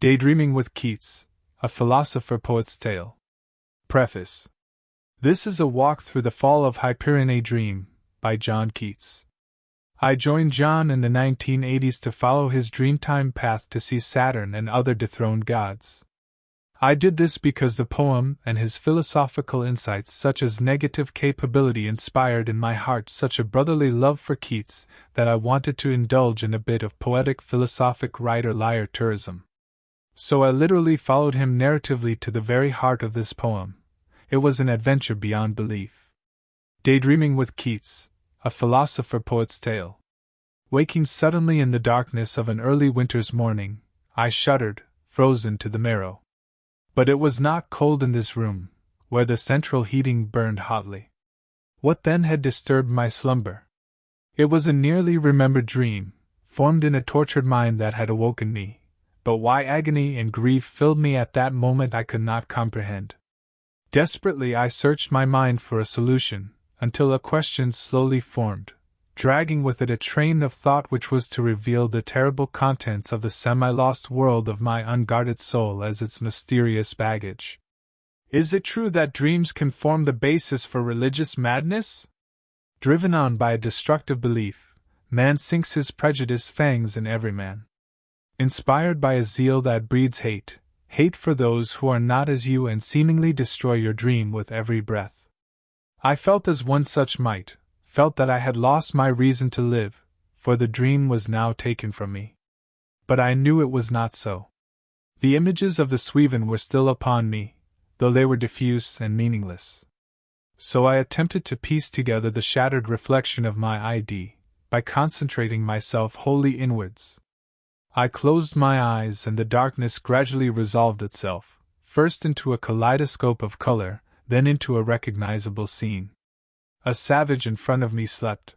Daydreaming with Keats, a Philosopher Poet's Tale. Preface. This is a walk through the Fall of Hyperion, a Dream, by John Keats. I joined John in the 1980s to follow his dreamtime path to see Saturn and other dethroned gods. I did this because the poem and his philosophical insights, such as negative capability, inspired in my heart such a brotherly love for Keats that I wanted to indulge in a bit of poetic philosophic writer-liar tourism. So I literally followed him narratively to the very heart of this poem. It was an adventure beyond belief. Daydreaming with Keats, a Philosopher Poet's Tale. Waking suddenly in the darkness of an early winter's morning, I shuddered, frozen to the marrow. But it was not cold in this room, where the central heating burned hotly. What then had disturbed my slumber? It was a nearly remembered dream, formed in a tortured mind that had awoken me, but why agony and grief filled me at that moment I could not comprehend. Desperately I searched my mind for a solution, until a question slowly formed, dragging with it a train of thought which was to reveal the terrible contents of the semi-lost world of my unguarded soul as its mysterious baggage. Is it true that dreams can form the basis for religious madness? Driven on by a destructive belief, man sinks his prejudiced fangs in every man. Inspired by a zeal that breeds hate, hate for those who are not as you and seemingly destroy your dream with every breath. I felt as one such might, felt that I had lost my reason to live, for the dream was now taken from me. But I knew it was not so. The images of the Sweven were still upon me, though they were diffuse and meaningless. So I attempted to piece together the shattered reflection of my ID, by concentrating myself wholly inwards. I closed my eyes and the darkness gradually resolved itself, first into a kaleidoscope of color, then into a recognizable scene. A savage in front of me slept.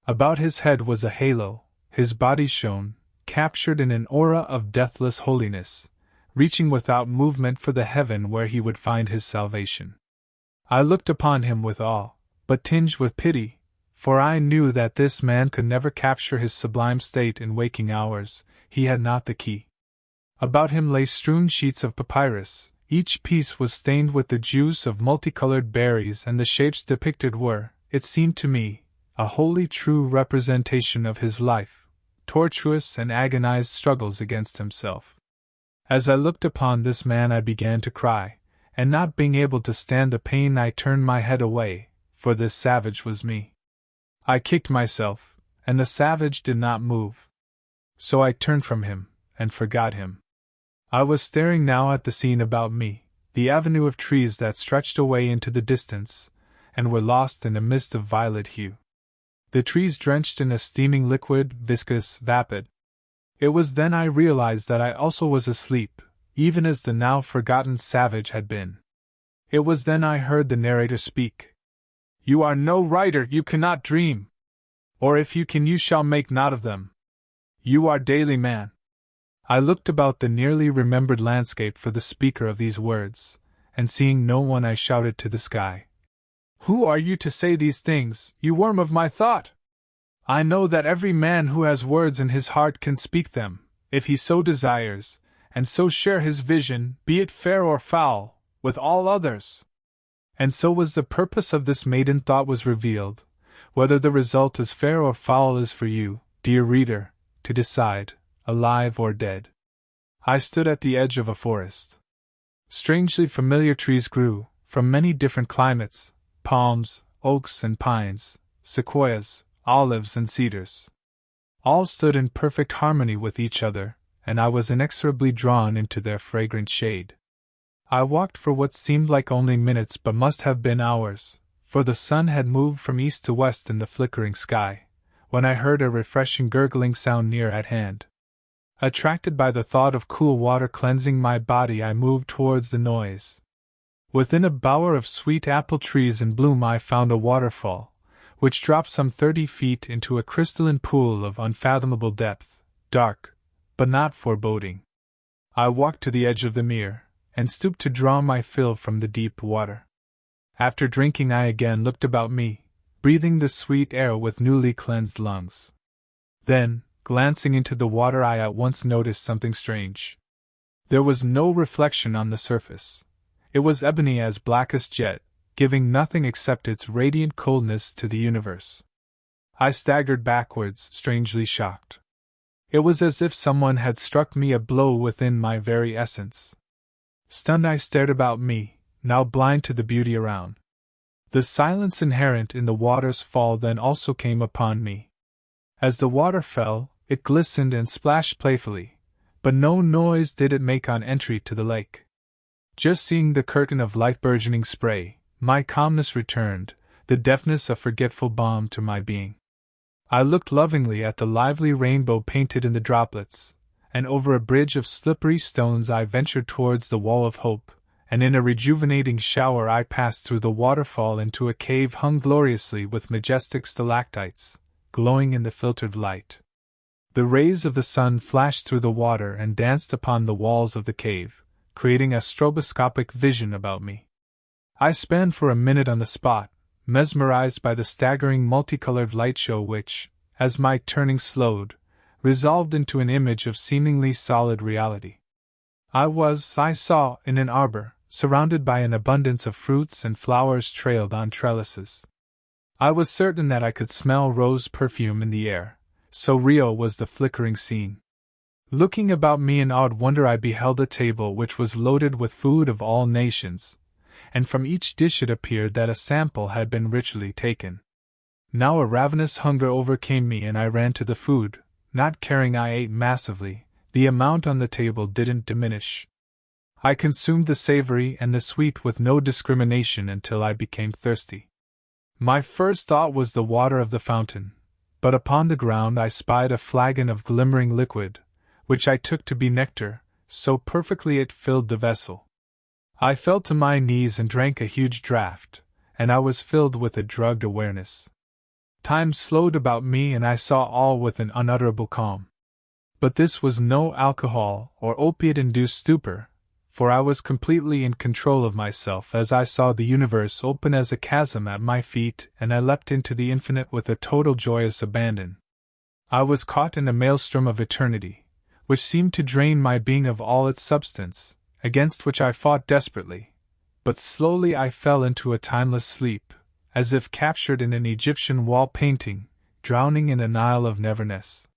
About his head was a halo, his body shone, captured in an aura of deathless holiness, reaching without movement for the heaven where he would find his salvation. I looked upon him with awe, but tinged with pity, for I knew that this man could never capture his sublime state in waking hours. He had not the key. About him lay strewn sheets of papyrus. Each piece was stained with the juice of multicolored berries, and the shapes depicted were, it seemed to me, a wholly true representation of his life, tortuous and agonized struggles against himself. As I looked upon this man I began to cry, and not being able to stand the pain I turned my head away, for this savage was me. I kicked myself, and the savage did not move. So I turned from him, and forgot him. I was staring now at the scene about me, the avenue of trees that stretched away into the distance, and were lost in a mist of violet hue. The trees drenched in a steaming liquid, viscous, vapid. It was then I realized that I also was asleep, even as the now forgotten savage had been. It was then I heard the narrator speak. "You are no writer, you cannot dream. Or if you can, you shall make naught of them. You are daily man." I looked about the nearly remembered landscape for the speaker of these words, and seeing no one I shouted to the sky. "Who are you to say these things, you worm of my thought? I know that every man who has words in his heart can speak them, if he so desires, and so share his vision, be it fair or foul, with all others." And so was the purpose of this maiden thought was revealed. Whether the result is fair or foul is for you, dear reader, to decide, alive or dead. I stood at the edge of a forest. Strangely familiar trees grew, from many different climates, palms, oaks and pines, sequoias, olives and cedars. All stood in perfect harmony with each other, and I was inexorably drawn into their fragrant shade. I walked for what seemed like only minutes but must have been hours, for the sun had moved from east to west in the flickering sky, when I heard a refreshing gurgling sound near at hand. Attracted by the thought of cool water cleansing my body, I moved towards the noise. Within a bower of sweet apple trees in bloom I found a waterfall, which dropped some 30 feet into a crystalline pool of unfathomable depth, dark, but not foreboding. I walked to the edge of the mere, and stooped to draw my fill from the deep water. After drinking I again looked about me, breathing the sweet air with newly cleansed lungs. Then, glancing into the water, I at once noticed something strange. There was no reflection on the surface. It was ebony as blackest jet, giving nothing except its radiant coldness to the universe. I staggered backwards, strangely shocked. It was as if someone had struck me a blow within my very essence. Stunned, I stared about me, now blind to the beauty around. The silence inherent in the water's fall then also came upon me. As the water fell, it glistened and splashed playfully, but no noise did it make on entry to the lake. Just seeing the curtain of light burgeoning spray, my calmness returned, the deftness of forgetful balm to my being. I looked lovingly at the lively rainbow painted in the droplets, and over a bridge of slippery stones I ventured towards the wall of hope, and in a rejuvenating shower I passed through the waterfall into a cave hung gloriously with majestic stalactites, glowing in the filtered light. The rays of the sun flashed through the water and danced upon the walls of the cave, creating a stroboscopic vision about me. I spent for a minute on the spot, mesmerized by the staggering multicolored light show which, as my turning slowed, resolved into an image of seemingly solid reality. I saw, in an arbor, surrounded by an abundance of fruits and flowers trailed on trellises. I was certain that I could smell rose perfume in the air, so real was the flickering scene. Looking about me in awed wonder, I beheld a table which was loaded with food of all nations, and from each dish it appeared that a sample had been ritually taken. Now a ravenous hunger overcame me and I ran to the food, not caring I ate massively, the amount on the table didn't diminish. I consumed the savory and the sweet with no discrimination until I became thirsty. My first thought was the water of the fountain, but upon the ground I spied a flagon of glimmering liquid, which I took to be nectar, so perfectly it filled the vessel. I fell to my knees and drank a huge draught, and I was filled with a drugged awareness. Time slowed about me and I saw all with an unutterable calm. But this was no alcohol or opiate-induced stupor, for I was completely in control of myself as I saw the universe open as a chasm at my feet and I leapt into the infinite with a total joyous abandon. I was caught in a maelstrom of eternity, which seemed to drain my being of all its substance, against which I fought desperately, but slowly I fell into a timeless sleep, as if captured in an Egyptian wall painting, drowning in a Nile of neverness.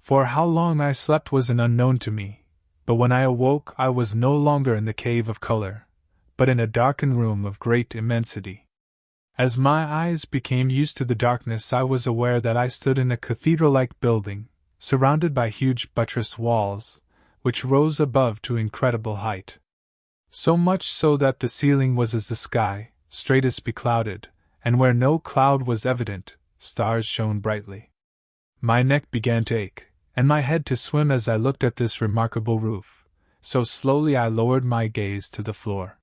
For how long I slept was an unknown to me, but when I awoke I was no longer in the cave of color, but in a darkened room of great immensity. As my eyes became used to the darkness I was aware that I stood in a cathedral-like building, surrounded by huge buttressed walls, which rose above to incredible height. So much so that the ceiling was as the sky, straightest beclouded, and where no cloud was evident, stars shone brightly. My neck began to ache, and my head to swim as I looked at this remarkable roof, so slowly I lowered my gaze to the floor.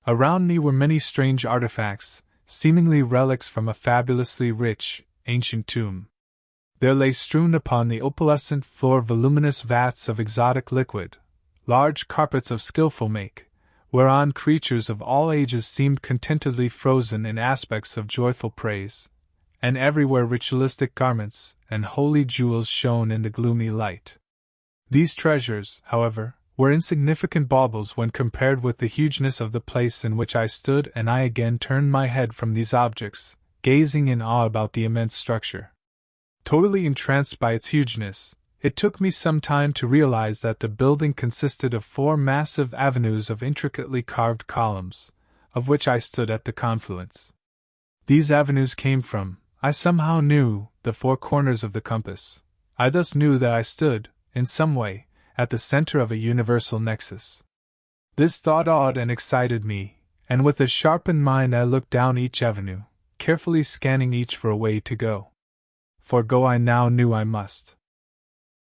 Around me were many strange artifacts, seemingly relics from a fabulously rich, ancient tomb. There lay strewn upon the opalescent floor voluminous vats of exotic liquid, large carpets of skilful make, whereon creatures of all ages seemed contentedly frozen in aspects of joyful praise, and everywhere ritualistic garments and holy jewels shone in the gloomy light. These treasures, however, were insignificant baubles when compared with the hugeness of the place in which I stood, and I again turned my head from these objects, gazing in awe about the immense structure. Totally entranced by its hugeness, it took me some time to realize that the building consisted of 4 massive avenues of intricately carved columns, of which I stood at the confluence. These avenues came from, I somehow knew, the 4 corners of the compass. I thus knew that I stood, in some way, at the center of a universal nexus. This thought awed and excited me, and with a sharpened mind I looked down each avenue, carefully scanning each for a way to go. For go I now knew I must.